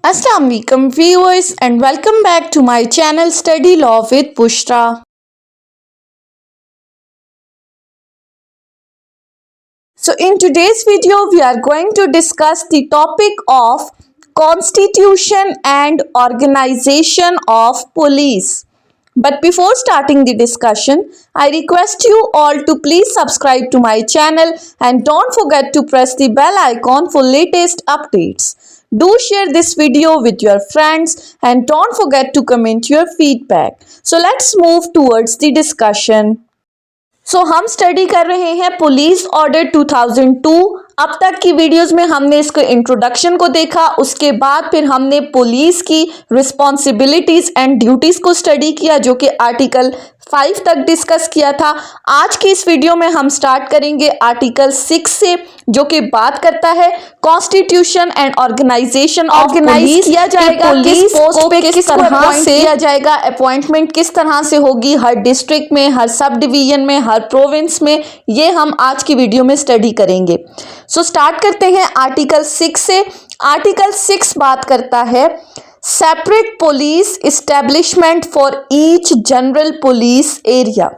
Assalamu alaikum viewers and welcome back to my channel Study Law with Bushra. So in today's video we are going to discuss the topic of constitution and organization of police. But before starting the discussion, I request you all to please subscribe to my channel and don't forget to press the bell icon for latest updates. Do share this video with your friends and don't forget to comment your feedback. So let's move towards the discussion. हम study कर रहे हैं police order 2002। अब तक की videos में हमने इसको इंट्रोडक्शन को देखा, उसके बाद फिर हमने पुलिस की रिस्पॉन्सिबिलिटीज एंड ड्यूटीज को स्टडी किया जो कि आर्टिकल 5 तक डिस्कस किया था। आज की इस वीडियो में हम स्टार्ट करेंगे आर्टिकल 6 से जो कि बात करता है constitution and organisation of police. किया जाएगा किस पोस्ट पे किस तरह से किया जाएगा, अपॉइंटमेंट किस तरह से होगी हर डिस्ट्रिक्ट में, हर सब डिवीजन में, हर प्रोविंस में, ये हम आज की वीडियो में स्टडी करेंगे। स्टार्ट करते हैं आर्टिकल 6 से। आर्टिकल 6 बात करता है separate police establishment for each general police area.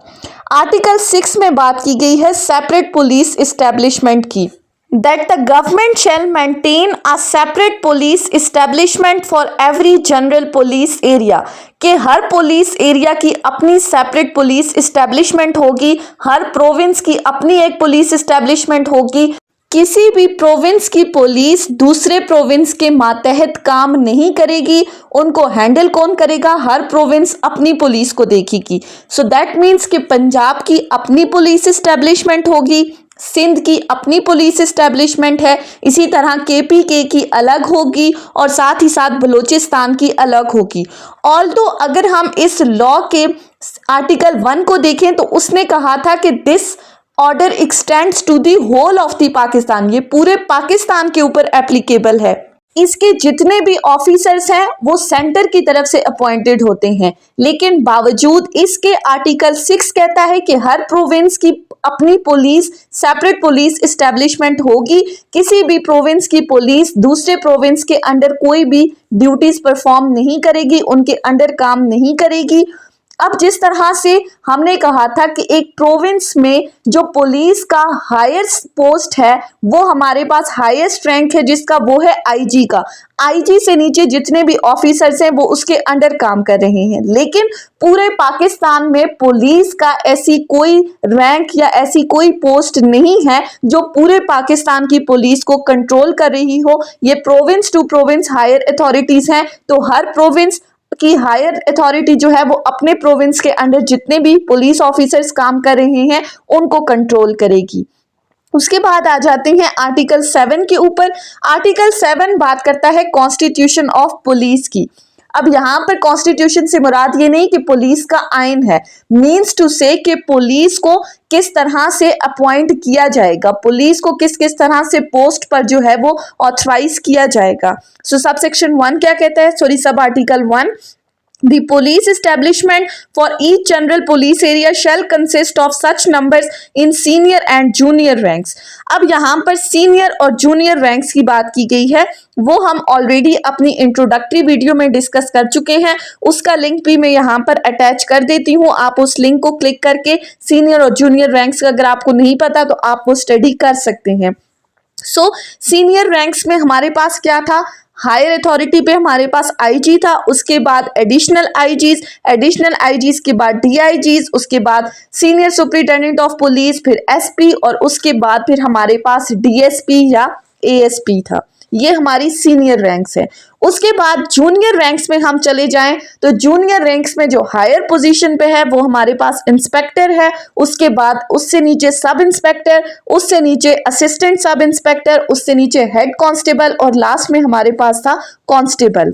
Article 6 में बात की गई है सेपरेट पुलिस इस्टेब्लिशमेंट की। That the government shall maintain a separate police establishment for every general police area, कि हर पुलिस एरिया की अपनी सेपरेट पुलिस इस्टेब्लिशमेंट होगी, हर प्रोविंस की अपनी एक पुलिस इस्टेब्लिशमेंट होगी। किसी भी प्रोविंस की पुलिस दूसरे प्रोविंस के मातहत काम नहीं करेगी, उनको हैंडल कौन करेगा, हर प्रोविंस अपनी पुलिस को देखेगी। सो दैट मीन्स कि पंजाब की अपनी पुलिस इस्टेब्लिशमेंट होगी, सिंध की अपनी पुलिस इस्टेब्लिशमेंट है, इसी तरह केपीके की अलग होगी और साथ ही साथ बलूचिस्तान की अलग होगी। ऑल्दो अगर हम इस लॉ के आर्टिकल 1 को देखें तो उसने कहा था कि this order extends to the whole of the Pakistan, ये पूरे पाकिस्तान के ऊपर एप्लीकेबल है। इसके जितने भी ऑफिसर्स हैं वो सेंटर की तरफ से अपॉइंटेड होते हैं, लेकिन बावजूद इसके आर्टिकल 6 कहता है कि हर प्रोविंस की अपनी पुलिस सेपरेट पुलिस इस्टेब्लिशमेंट होगी। किसी भी प्रोविंस की पुलिस दूसरे प्रोविंस के अंडर कोई भी ड्यूटीज परफॉर्म नहीं करेगी, उनके अंडर काम नहीं करेगी। अब जिस तरह से हमने कहा था कि एक प्रोविंस में जो पुलिस का हायर पोस्ट है वो हमारे पास हाईएस्ट रैंक है जिसका वो है आईजी का। आईजी से नीचे जितने भी ऑफिसर्स हैं वो उसके अंडर काम कर रहे हैं, लेकिन पूरे पाकिस्तान में पुलिस का ऐसी कोई रैंक या ऐसी कोई पोस्ट नहीं है जो पूरे पाकिस्तान की पुलिस को कंट्रोल कर रही हो। ये province to province higher authorities हैं, तो हर प्रोविंस की हायर अथॉरिटी जो है वो अपने प्रोविंस के अंडर जितने भी पुलिस ऑफिसर्स काम कर रहे हैं उनको कंट्रोल करेगी। उसके बाद आ जाते हैं आर्टिकल 7 के ऊपर। आर्टिकल 7 बात करता है कॉन्स्टिट्यूशन ऑफ पुलिस की। अब यहाँ पर कॉन्स्टिट्यूशन से मुराद ये नहीं कि पुलिस का आइन है, मीन्स टू से कि पुलिस को किस तरह से अपॉइंट किया जाएगा, पुलिस को किस किस तरह से पोस्ट पर जो है वो ऑथराइज किया जाएगा। सब सेक्शन 1 क्या कहता है, sub article 1, The police establishment for each general police area shall consist of such numbers in senior and junior ranks। अब यहाँ पर सीनियर और जूनियर रैंक्स की बात की गई है, वो हम ऑलरेडी अपनी इंट्रोडक्टरी वीडियो में डिस्कस कर चुके हैं, उसका लिंक भी मैं यहाँ पर अटैच कर देती हूँ। आप उस लिंक को क्लिक करके सीनियर और जूनियर रैंक्स का अगर आपको नहीं पता तो आप वो स्टडी कर सकते हैं। सीनियर रैंक्स में हमारे पास क्या था, हायर अथॉरिटी पे हमारे पास आईजी था, उसके बाद एडिशनल आईजीज के बाद डीआईजीज, उसके बाद सीनियर सुपरिटेंडेंट ऑफ पुलिस, फिर एसपी और उसके बाद फिर हमारे पास डीएसपी या एएसपी था। ये हमारी सीनियर रैंक्स है। उसके बाद जूनियर रैंक्स में हम चले जाएं तो जूनियर रैंक्स में जो हायर पोजीशन पे है वो हमारे पास इंस्पेक्टर है, उसके बाद उससे नीचे सब इंस्पेक्टर, उससे नीचे असिस्टेंट सब इंस्पेक्टर, उससे नीचे हेड कांस्टेबल और लास्ट में हमारे पास था कांस्टेबल।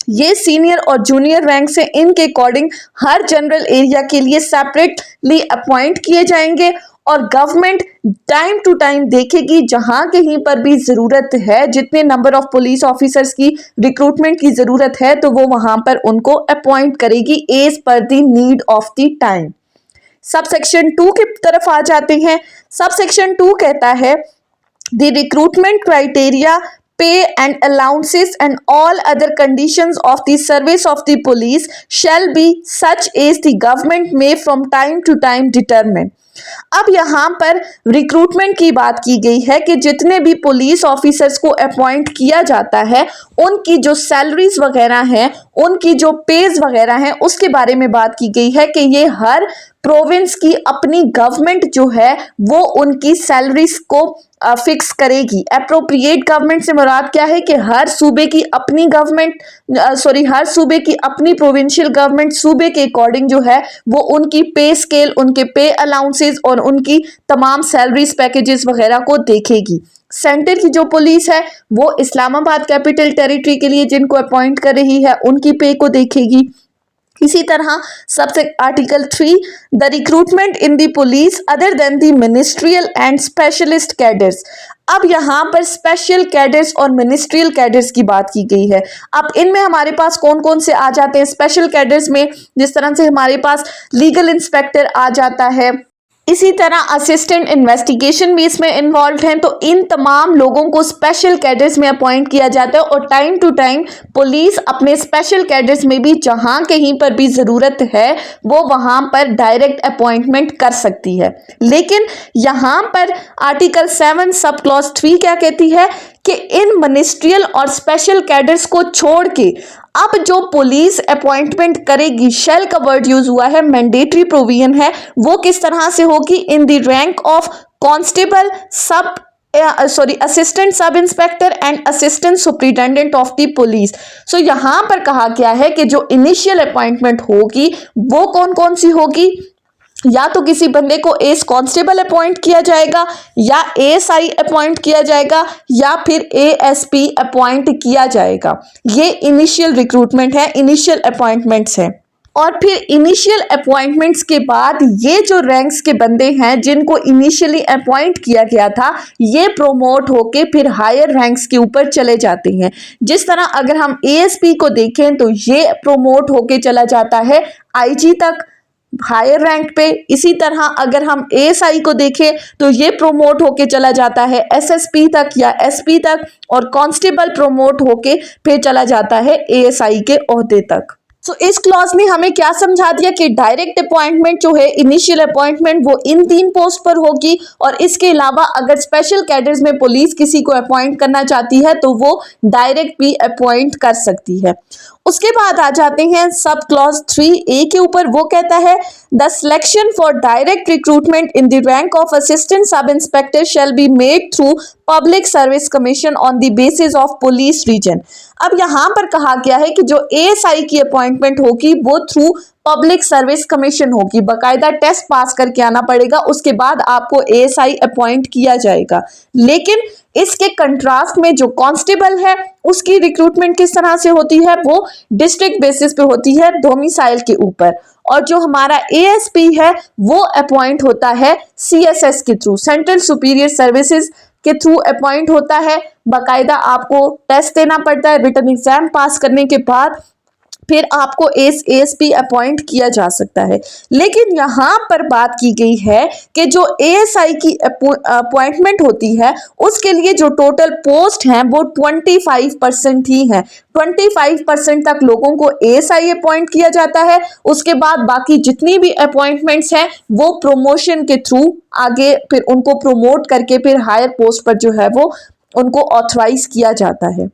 ये सीनियर और जूनियर रैंक से इनके अकॉर्डिंग हर जनरल एरिया के लिए सेपरेटली अपॉइंट किए जाएंगे और गवर्नमेंट टाइम टू टाइम देखेगी जहां कहीं पर भी जरूरत है, जितने नंबर ऑफ पुलिस ऑफिसर्स की रिक्रूटमेंट की जरूरत है तो वो वहां पर उनको अपॉइंट करेगी as per the need of the time. Sub section 2 की तरफ आ जाते हैं। सब सेक्शन 2 कहता है the recruitment criteria pay and allowances and all other conditions of the service of the police shall be such as the government may from time to time determine. अब यहाँ पर रिक्रूटमेंट की बात की गई है कि जितने भी पुलिस ऑफिसर्स को अपॉइंट किया जाता है उनकी जो सैलरीज वगैरह हैं, उनकी जो पेज वगैरह हैं, उसके बारे में बात की गई है कि ये हर प्रोविंस की अपनी गवर्नमेंट जो है वो उनकी सैलरीज को फिक्स करेगी। अप्रोप्रिएट गवर्नमेंट से मुराद क्या है कि हर सूबे की अपनी गवर्नमेंट हर सूबे की अपनी प्रोविंशियल गवर्नमेंट सूबे के अकॉर्डिंग जो है वो उनकी पे स्केल, उनके पे अलाउंसेस और उनकी तमाम सैलरीज पैकेजेस वगैरह को देखेगी। सेंटर की जो पुलिस है वो इस्लामाबाद कैपिटल टेरिटरी के लिए जिनको अपॉइंट कर रही है उनकी पे को देखेगी। इसी तरह सबसे article 3 the recruitment in the police other than the ministerial and specialist cadres. अब यहाँ पर स्पेशल कैडर्स और मिनिस्ट्रियल कैडर्स की बात की गई है। अब इनमें हमारे पास कौन कौन से आ जाते हैं? स्पेशल कैडर्स में जिस तरह से हमारे पास लीगल इंस्पेक्टर आ जाता है, इसी तरह असिस्टेंट इन्वेस्टिगेशन भी इसमें इन्वॉल्व हैं। तो इन तमाम लोगों को स्पेशल कैडर्स में अपॉइंट किया जाता है और टाइम टू टाइम पुलिस अपने स्पेशल कैडर्स में भी जहां कहीं पर भी ज़रूरत है वो वहां पर डायरेक्ट अपॉइंटमेंट कर सकती है। लेकिन यहां पर आर्टिकल 7 सब क्लॉज 3 क्या कहती है कि इन मिनिस्ट्रियल और स्पेशल कैडर्स को छोड़ के अब जो पुलिस अपॉइंटमेंट करेगी, शेल का वर्ड यूज हुआ है, मैंडेटरी प्रोविजन है, वो किस तरह से होगी? In the rank of constable assistant sub inspector and assistant superintendent of the police. So यहां पर कहा गया है कि जो इनिशियल अपॉइंटमेंट होगी वो कौन कौन सी होगी? या तो किसी बंदे को एस कांस्टेबल अपॉइंट किया जाएगा, या एएसआई अपॉइंट किया जाएगा, या फिर एएसपी अपॉइंट किया जाएगा। ये इनिशियल रिक्रूटमेंट है, इनिशियल अपॉइंटमेंट्स है। और फिर इनिशियल अपॉइंटमेंट्स के बाद ये जो रैंक्स के बंदे हैं जिनको इनिशियली अपॉइंट किया गया था ये प्रोमोट होके फिर हायर रैंक्स के ऊपर चले जाते हैं। जिस तरह अगर हम एएसपी को देखें तो ये प्रोमोट होके चला जाता है आईजी तक, हायर रैंक पे। इसी तरह अगर हम एएसआई को देखें तो ये प्रोमोट होके चला जाता है एसएसपी तक या एसपी तक, और कांस्टेबल प्रोमोट होके फिर चला जाता है एएसआई के ओहदे तक। सो इस क्लॉज ने हमें क्या समझा दिया कि डायरेक्ट अपॉइंटमेंट जो है, इनिशियल अपॉइंटमेंट वो इन 3 पोस्ट पर होगी, और इसके अलावा अगर स्पेशल कैडर्स में पुलिस किसी को अपॉइंट करना चाहती है तो वो डायरेक्ट भी अपॉइंट कर सकती है। उसके बाद आ जाते हैं सब क्लॉज 3A के ऊपर। वो कहता है the selection for direct recruitment in the rank of assistant sub inspector shall be made through public service commission on the basis of police region. अब यहाँ पर कहा गया है कि जो एएसआई की अपॉइंटमेंट होगी वो थ्रू पब्लिक सर्विस कमीशन होगी, बाकायदा टेस्ट पास करके आना पड़ेगा, उसके बाद आपको एएसआई अपॉइंट किया जाएगा। लेकिन इसके कंट्रास्ट में जो कांस्टेबल है उसकी रिक्रूटमेंट किस तरह से होती है? वो डिस्ट्रिक्ट बेसिस पे होती है, डोमिसाइल के ऊपर। और जो हमारा एएसपी है वो अपॉइंट होता है सीएसएस के थ्रू, सेंट्रल सुपीरियर सर्विसेज के थ्रू अपॉइंट होता है। बाकायदा आपको टेस्ट देना पड़ता है, रिटन एग्जाम पास करने के बाद फिर आपको एएसपी अपॉइंट किया जा सकता है। लेकिन यहाँ पर बात की गई है कि जो एएसआई की अपॉइंटमेंट होती है उसके लिए जो टोटल पोस्ट हैं वो 25% ही हैं। 25% तक लोगों को एएसआई अपॉइंट किया जाता है, उसके बाद बाकी जितनी भी अपॉइंटमेंट्स हैं वो प्रमोशन के थ्रू आगे फिर उनको प्रमोट करके फिर हायर पोस्ट पर जो है वो उनको ऑथराइज किया जाता है।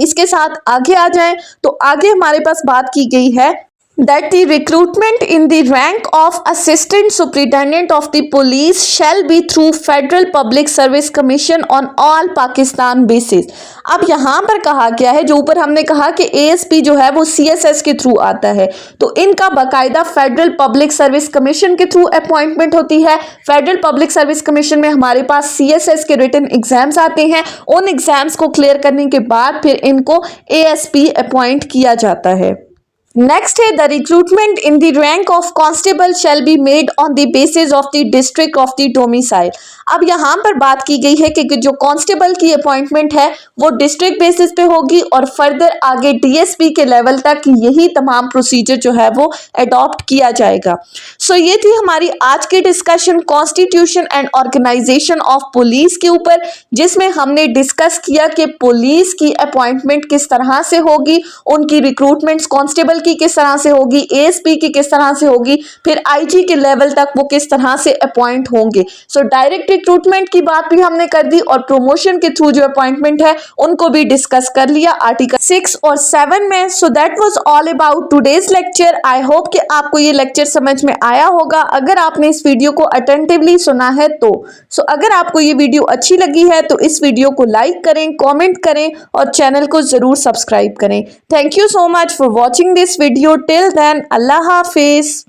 इसके साथ आगे आ जाएं तो आगे हमारे पास बात की गई है that the recruitment in the rank of assistant superintendent of the police shall be through federal public service commission on all Pakistan basis। अब यहाँ पर कहा गया है, जो ऊपर हमने कहा कि एएसपी जो है वो सीएसएस के थ्रू आता है, तो इनका बाकायदा फेडरल पब्लिक सर्विस कमीशन के थ्रू अपॉइंटमेंट होती है। फेडरल पब्लिक सर्विस कमीशन में हमारे पास सीएसएस के रिटन एग्जाम्स आते हैं, उन एग्जाम्स को क्लियर करने के बाद फिर इनको एएसपी अपॉइंट किया जाता है। नेक्स्ट है the recruitment in the rank of constable shell be made on the basis of the district of the domicile. अब यहाँ पर बात की गई है कि जो कांस्टेबल की अपॉइंटमेंट है वो डिस्ट्रिक्ट बेसिस पे होगी और फर्दर आगे डीएसपी के लेवल तक यही तमाम प्रोसीजर जो है वो अडॉप्ट किया जाएगा। सो ये थी हमारी आज की discussion constitution and organisation of police के ऊपर, जिसमें हमने डिस्कस किया कि पुलिस की अपॉइंटमेंट किस तरह से होगी, उनकी रिक्रूटमेंट्स कांस्टेबल की किस तरह से होगी, एएसपी की किस तरह से होगी, फिर आईजी के लेवल तक वो किस तरह से अपॉइंट होंगे। सो डायरेक्ट रिक्रूटमेंट की बात भी हमने कर दी और प्रमोशन के थ्रू जो अपॉइंटमेंट है उनको भी डिस्कस कर लिया आर्टिकल 6 और 7 में। So that was all about today's lecture. I hope कि आपको ये लेक्चर समझ में आया होगा अगर आपने इस वीडियो को अटेंटिवली सुना है तो। अगर आपको ये वीडियो अच्छी लगी है तो इस वीडियो को लाइक करें, कमेंट करें और चैनल को जरूर सब्सक्राइब करें। Thank you so much for watching this video. Till then, अल्लाह हाफिज।